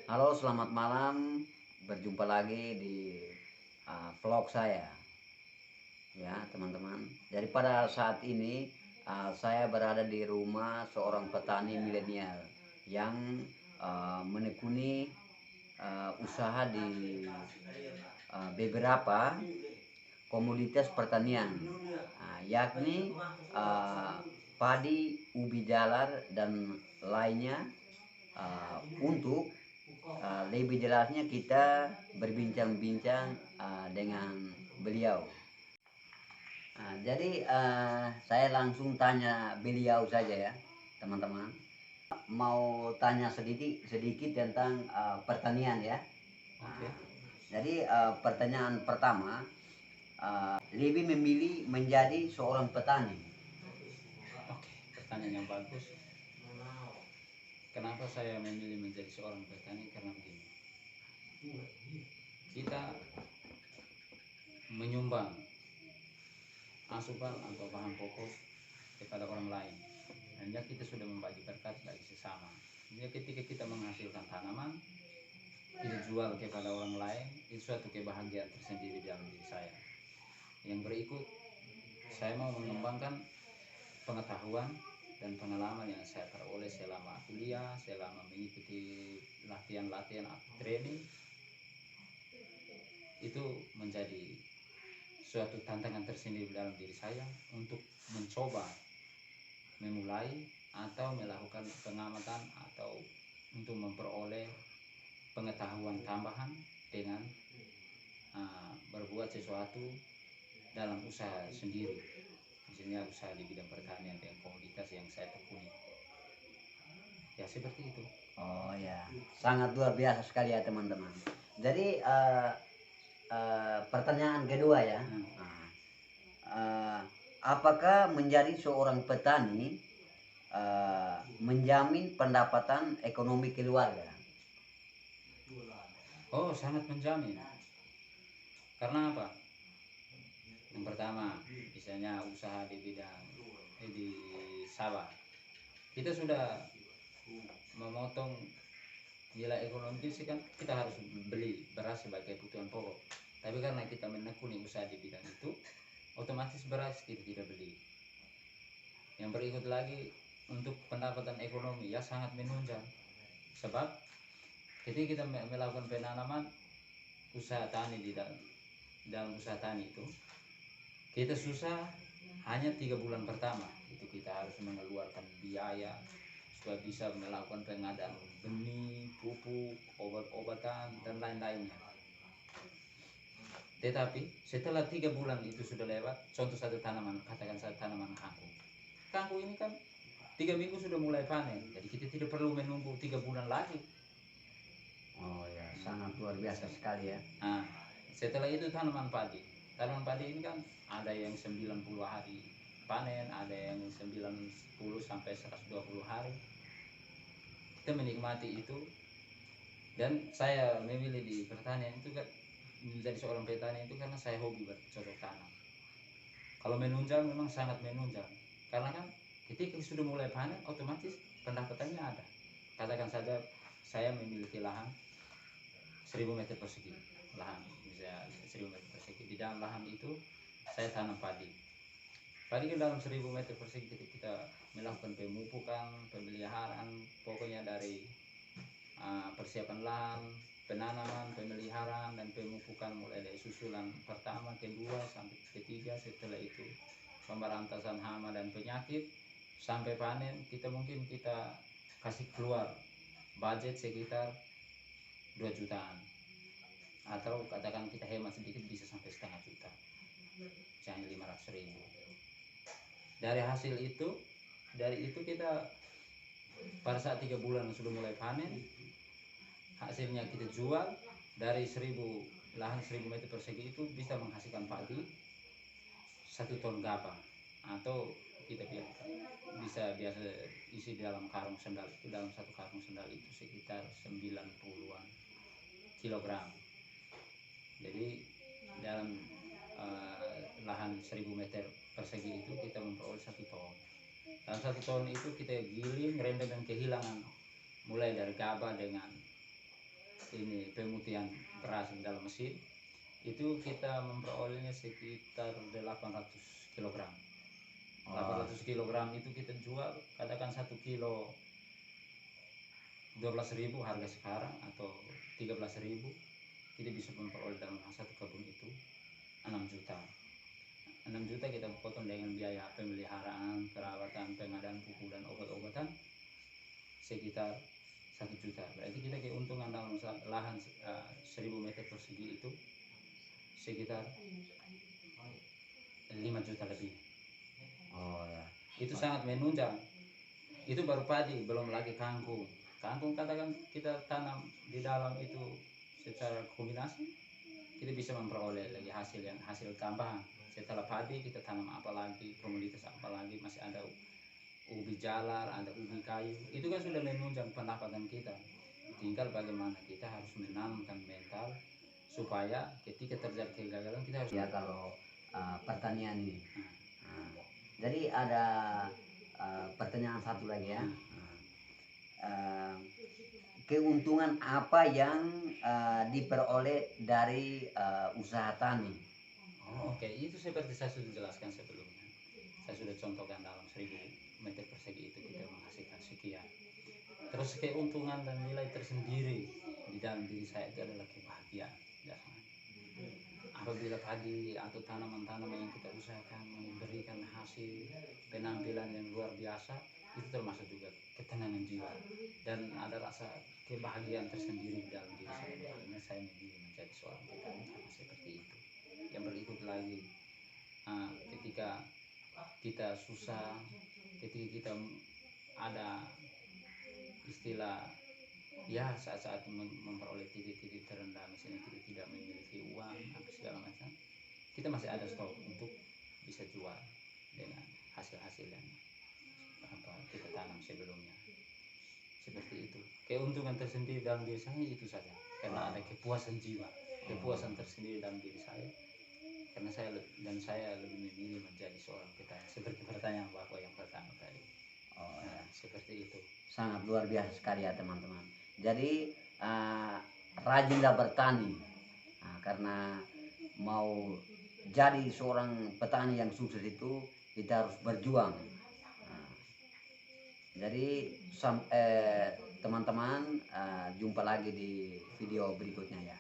Halo, selamat malam. Berjumpa lagi di vlog saya, ya teman-teman. Jadi pada saat ini saya berada di rumah seorang petani milenial yang menekuni usaha di beberapa komoditas pertanian, yakni padi, ubi jalar, dan lainnya. Untuk lebih jelasnya kita berbincang-bincang dengan beliau. Jadi saya langsung tanya beliau saja ya, teman-teman. Mau tanya sedikit sedikit tentang pertanian ya. Oke. Jadi pertanyaan pertama, lebih memilih menjadi seorang petani. Oke, pertanyaan yang bagus. Kenapa saya memilih menjadi seorang petani? Karena begini, kita menyumbang asupan atau bahan pokok kepada orang lain. Dan ya kita sudah membagi berkat bagi sesama. Jadi ketika kita menghasilkan tanaman, kita jual kepada orang lain, itu suatu kebahagiaan tersendiri dalam diri saya. Yang berikut, saya mau mengembangkan pengetahuan dan pengalaman yang saya peroleh selama kuliah, selama mengikuti latihan-latihan atau training. Itu menjadi suatu tantangan tersendiri dalam diri saya untuk mencoba memulai atau melakukan pengamatan atau untuk memperoleh pengetahuan tambahan dengan berbuat sesuatu dalam usaha sendiri, misalnya usaha di bidang pertanian dan komoditas yang saya tekuni. Ya seperti itu. Oh ya, sangat luar biasa sekali ya teman-teman. Jadi pertanyaan kedua ya. Apakah menjadi seorang petani menjamin pendapatan ekonomi keluarga? Oh, sangat menjamin. Karena apa? Yang pertama, misalnya usaha di bidang di sawah, kita sudah memotong nilai ekonomi sih kan, kita harus beli beras sebagai kebutuhan pokok. Tapi karena kita menekuni usaha di bidang itu, otomatis beras kita tidak beli. Yang berikut lagi, untuk pendapatan ekonomi ya sangat menunjang. Sebab ketika kita melakukan penanaman usaha tani di dalam usaha tani itu, kita susah hanya 3 bulan pertama. Itu kita harus mengeluarkan biaya supaya bisa melakukan pengadaan benih, pupuk, obat-obatan, dan lain-lainnya. Tetapi setelah 3 bulan itu sudah lewat, contoh satu tanaman, katakan satu tanaman kangkung. Kangkung ini kan 3 minggu sudah mulai panen, jadi kita tidak perlu menunggu 3 bulan lagi. Oh ya, sangat luar biasa sekali ya. Nah, setelah itu tanaman padi. Tanaman padi ini kan ada yang 90 hari panen, ada yang 90 sampai 120 hari. Kita menikmati itu, dan saya memilih di pertanian itu kan, menjadi seorang petani itu karena saya hobi bercocok tanam. Kalau menunjang memang sangat menunjang, karena kan ketika sudah mulai panen otomatis pendapatannya ada. Katakan saja saya memiliki lahan 1000 meter persegi, lahan bisa 1000 meter persegi. Di dalam lahan itu saya tanam padi. Padi kan dalam 1000 meter persegi kita melakukan pemupukan, pemeliharaan, pokoknya dari persiapan lahan, penanaman, pemeliharaan, dan pemupukan mulai dari susulan pertama, kedua, sampai ketiga. Setelah itu pemberantasan hama dan penyakit sampai panen. Kita kasih keluar budget sekitar 2 jutaan, atau katakan kita hemat sedikit bisa sampai setengah juta, misalnya 500.000. Dari itu kita pada saat 3 bulan sudah mulai panen, hasilnya kita jual. Dari lahan 1000 meter persegi itu bisa menghasilkan padi 1 ton gabah, atau kita bisa biasa isi dalam karung sendal itu, dalam satu karung sendal itu sekitar 90-an kilogram. Jadi dalam lahan 1000 meter persegi itu kita memperoleh 1 ton. Dalam 1 ton itu kita giling, rendam, dan kehilangan mulai dari gabah dengan ini pemutihan beras di dalam mesin, itu kita memperolehnya sekitar 800 kilogram. 800 kilogram itu kita jual, katakan 1 kilo 12.000 harga sekarang atau 13.000, kita bisa memperoleh dalam satu kebun itu 6 juta. 6 juta kita potong dengan biaya pemeliharaan, perawatan, pengadaan pupuk dan obat-obatan sekitar 1 juta. Berarti kita keuntungan dalam lahan 1000 meter persegi itu sekitar 5 juta lebih. Oh ya. Itu sangat menunjang. Itu baru padi, belum lagi kangkung. Kangkung katakan kita tanam di dalam itu secara kombinasi, kita bisa memperoleh lagi hasil tambahan. Setelah padi kita tanam apa lagi, komoditas apa lagi, masih ada ubi jalar, ada ubi kayu. Itu kan sudah menunjang pendapatan kita. Tinggal bagaimana kita harus menanamkan mental supaya ketika terjadi kegagalan kita harus Ya kalau pertanian ini. Jadi ada pertanyaan satu lagi ya. Keuntungan apa yang diperoleh dari usaha tani? Oke, itu seperti saya sudah jelaskan sebelumnya. Saya sudah contohkan dalam 1000 meter persegi itu kita menghasilkan sekian. Terus keuntungan dan nilai tersendiri di dalam diri saya itu adalah kebahagiaan. Apabila padi atau tanaman-tanaman yang kita usahakan memberikan hasil penampilan yang luar biasa, itu termasuk juga ketenangan jiwa dan ada rasa kebahagiaan tersendiri di dalam diri saya karena saya memilih menjadi seorang petani karena seperti itu. Yang berikut lagi, ketika kita susah, ketika kita ada istilah ya saat-saat memperoleh titik-titik terendah, misalnya kita tidak memiliki uang apa segala macam, kita masih ada stok untuk bisa jual dengan hasil-hasil yang kita tanam sebelumnya. Seperti itu. Keuntungan tersendiri dalam diri saya itu saja, karena ada kepuasan jiwa, kepuasan tersendiri dalam diri saya, karena saya lebih memilih menjadi seorang petani seperti pertanyaan Bapak yang pertama tadi. Seperti itu. Sangat luar biasa sekali ya teman-teman. Jadi rajinlah bertani, karena mau jadi seorang petani yang sukses itu kita harus berjuang. Jadi teman-teman jumpa lagi di video berikutnya ya.